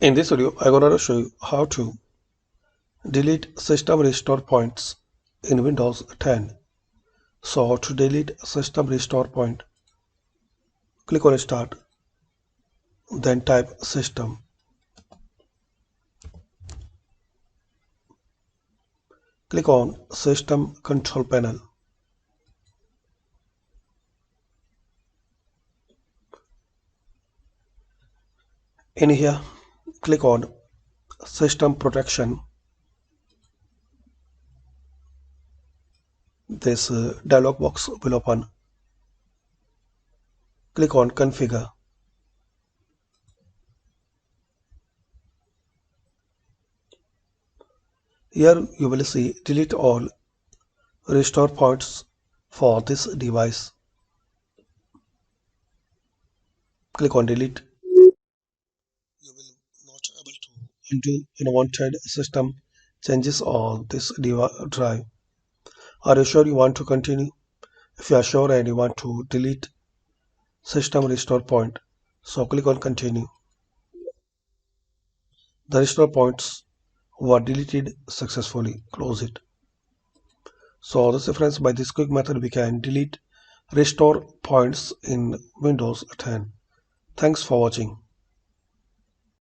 In this video, I'm going to show you how to delete system restore points in Windows 10. So to delete system restore point, click on Start, then type System. Click on System Control Panel. In here, click on System Protection. This dialog box will open. Click on Configure. Here you will see delete all restore points for this device. Click on delete. You will not able to undo unwanted system changes on this drive. Are you sure you want to continue? If you are sure and you want to delete system restore point, so click on continue. The restore points were deleted successfully. Close it. So this is friends, by this quick method we can delete restore points in Windows 10. Thanks for watching.